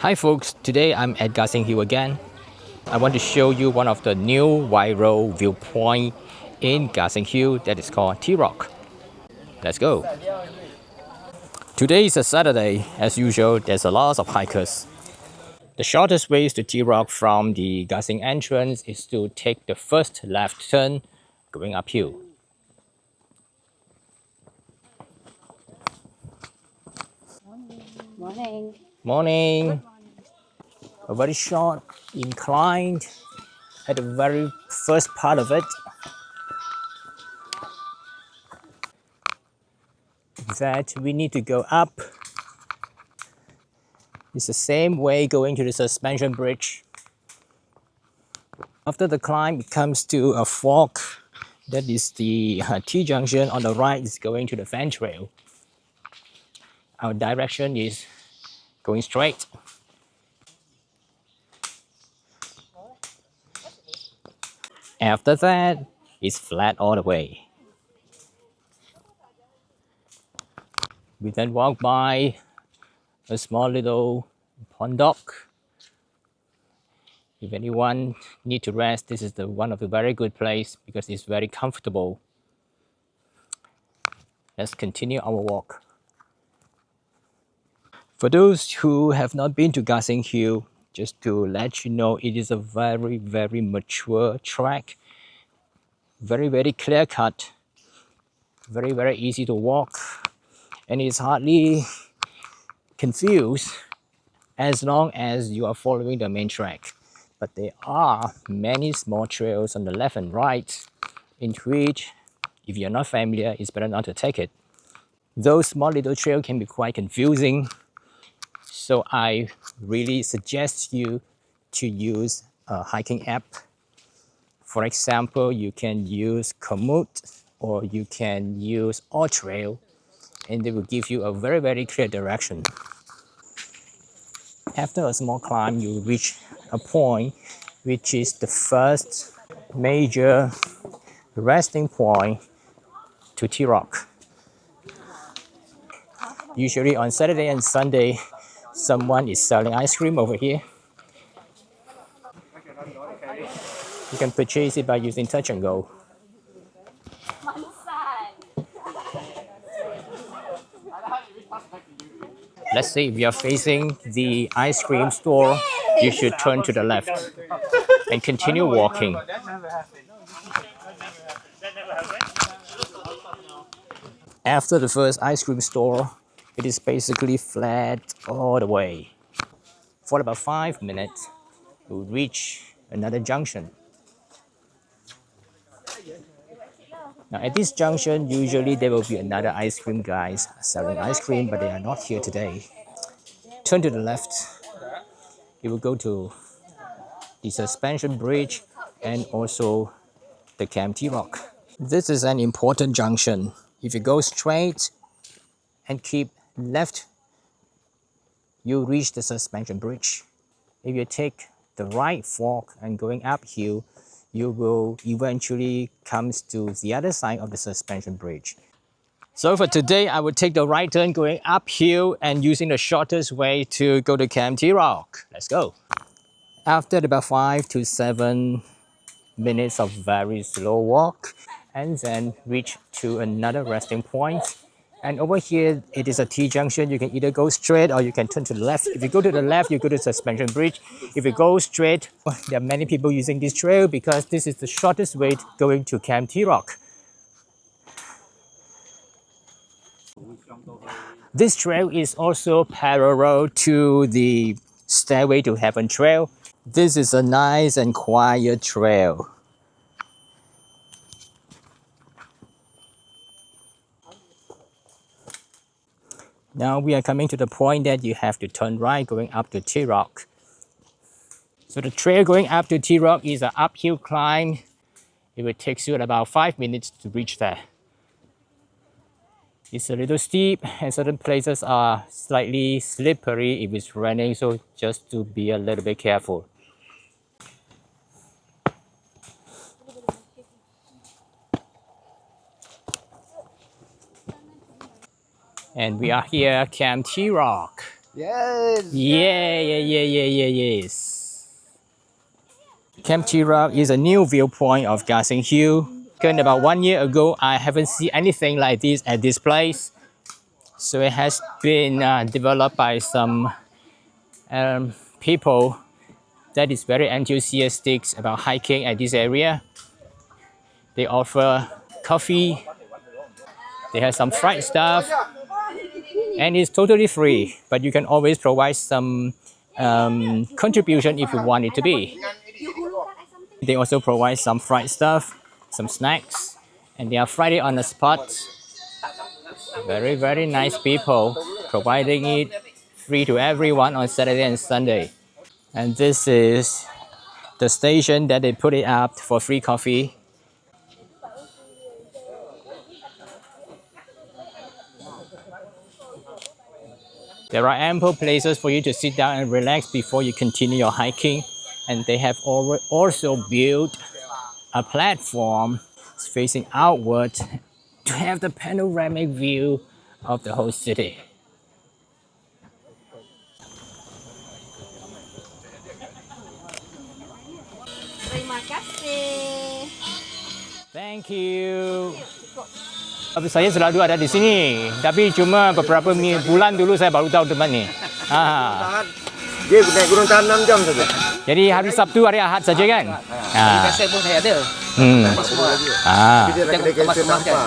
Hi folks, today I'm at Gasing Hill again. I want to show you one of the new viral viewpoint in Gasing Hill that is called T-Rock. Let's go. Today is a Saturday. As usual, there's a lot of hikers. The shortest way to T-Rock from the Gasing entrance is to take the first left turn going uphill. Morning. Morning. A very short incline at the very first part of it. That we need to go up. It's the same way going to the suspension bridge. After the climb, it comes to a fork. That is the T-junction. On the right is going to the fan trail. Our direction is going straight. After that, it's flat all the way. We then walk by a small little pond dock. If anyone need to rest, this is one of the very good place because it's very comfortable. Let's continue our walk. For those who have not been to Gasing Hill, just to let you know, it is a very, very mature track. Very clear cut. Very easy to walk. And it's hardly confused as long as you are following the main track. But there are many small trails on the left and right, in which, if you're not familiar, it's better not to take it. Those small little trails can be quite confusing. So I really suggest you to use a hiking app. For example, you can use Komoot or you can use AllTrail, and they will give you a very clear direction. After a small climb, you reach a point which is the first major resting point to T-Rock. Usually on Saturday and Sunday, someone is selling ice cream over here. You can purchase it by using Touch and Go. Let's say if you're facing the ice cream store, you should turn to the left and continue walking. After the first ice cream store, it is basically flat all the way. For about 5 minutes, we'll reach another junction. Now at this junction, usually there will be another ice cream guys selling ice cream, but they are not here today. Turn to the left, you will go to the suspension bridge and also the Kem T-Rock. This is an important junction. If you go straight and keep left, you reach the suspension bridge. If you take the right fork and going uphill, you will eventually come to the other side of the suspension bridge. So for today, I will take the right turn going uphill and using the shortest way to go to Kem T-Rock. Let's go. After about 5 to 7 minutes of very slow walk, and then reach to another resting point. And over here, it is a T-junction. You can either go straight or you can turn to the left. If you go to the left, you go to the suspension bridge. If you go straight, there are many people using this trail because this is the shortest way going to Kem T-Rock. This trail is also parallel to the Stairway to Heaven trail. This is a nice and quiet trail. Now we are coming to the point that you have to turn right going up to T-Rock. So the trail going up to T-Rock is an uphill climb. It will take you about 5 minutes to reach there. It's a little steep and certain places are slightly slippery if it's raining, so just to be a little bit careful. And we are here at Kem T-Rock. Yes. Yes. Kem T-Rock is a new viewpoint of Gasing Hill. About 1 year ago, I haven't seen anything like this at this place. So it has been developed by some people that is very enthusiastic about hiking at this area. They offer coffee, they have some fried stuff, and it's totally free, but you can always provide some contribution if you want it to be. They also provide some fried stuff, some snacks, and they are Friday on the spot. Very, very nice people providing it free to everyone on Saturday and Sunday. And this is the station that they put it up for free coffee. There are ample places for you to sit down and relax before you continue your hiking. And they have also built a platform facing outward to have the panoramic view of the whole city. Terima kasih. Thank you. Saya selalu ada di sini, tapi cuma beberapa bulan dulu saya baru tahu tempat ni. Dia naik gunung tahan 6 jam saja. Jadi hari Sabtu, hari Ahad saja kan? Biasa pun saya ada. Semua. Tapi dia nak kedai cancel nampak.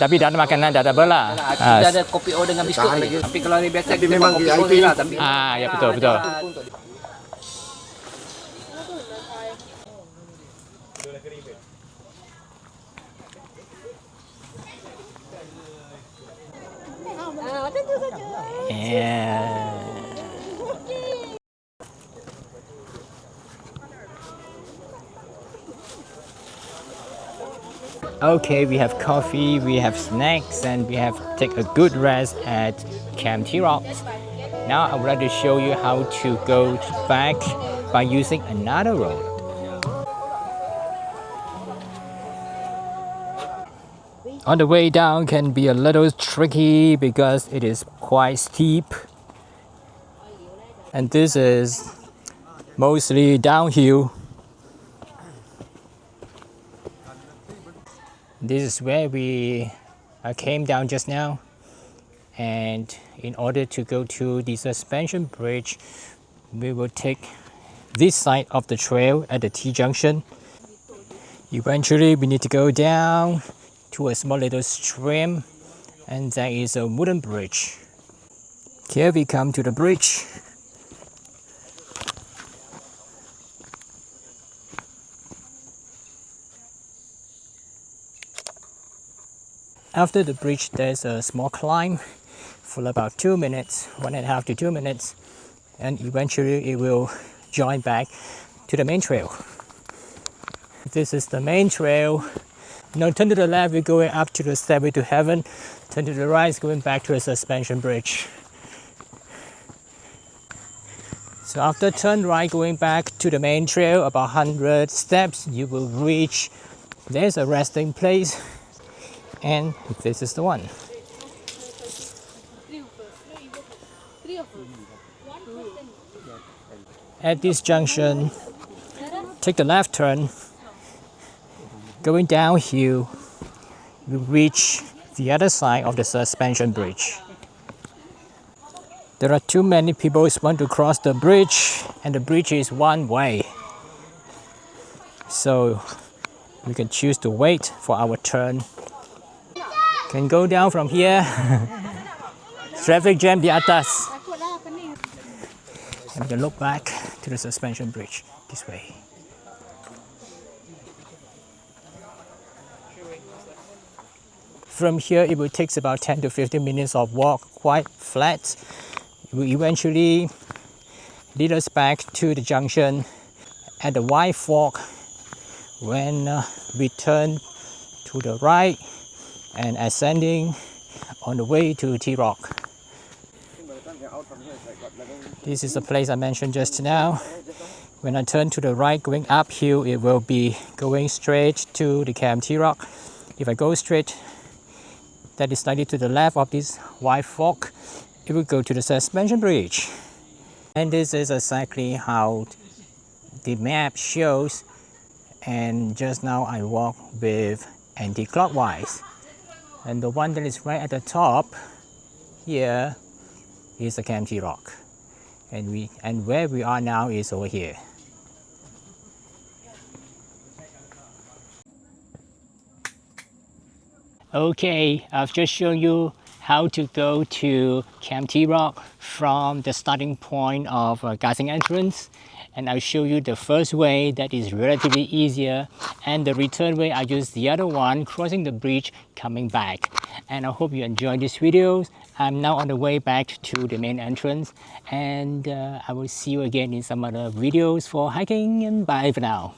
Tapi dah ada makanan, dah ada bela. Sudah ada kopi O dengan biskut lagi. Tapi kalau hari biasa kita memang kopi O VIP. lah. Tapi Ya betul betul. Macam tu saja. Yeah. Okay, we have coffee, we have snacks, and we have take a good rest at Kem T-Rock. Now I would like to show you how to go back by using another road. On the way down can be a little tricky because it is quite steep. And this is mostly downhill. This is where we came down just now. And in order to go to the suspension bridge, we will take this side of the trail at the T-junction. Eventually, we need to go down to a small little stream, and there is a wooden bridge. Here we come to the bridge. After the bridge, there's a small climb for about 2 minutes, 1.5 to 2 minutes, and eventually it will join back to the main trail. This is the main trail. Now turn to the left, we're going up to the Stairway to Heaven. Turn to the right, going back to the suspension bridge. So after turn right, going back to the main trail, about 100 steps, you will reach, there's a resting place, and this is the one. At this junction, take the left turn. Going downhill, you reach the other side of the suspension bridge. There are too many people who want to cross the bridge, and the bridge is one way. So we can choose to wait for our turn. Can go down from here. Traffic jam di atas. And we can look back to the suspension bridge this way. From here, it will take about 10 to 15 minutes of walk, quite flat. It will eventually lead us back to the junction at the Y Fork when we turn to the right and ascending on the way to T-Rock. This is the place I mentioned just now. When I turn to the right going uphill, it will be going straight to the Kem T-Rock. If I go straight, that is slightly to the left of this Y Fork, it will go to the suspension bridge. And this is exactly how the map shows. And just now I walk with anti-clockwise. And the one that is right at the top here is the Kem T-Rock. And where we are now is over here. Okay, I've just shown you how to go to Kem T-Rock from the starting point of Gasing entrance, and I'll show you the first way that is relatively easier, and the return way I use the other one, crossing the bridge coming back. And I hope you enjoyed this video. I'm now on the way back to the main entrance, and I will see you again in some other videos for hiking, and bye for now.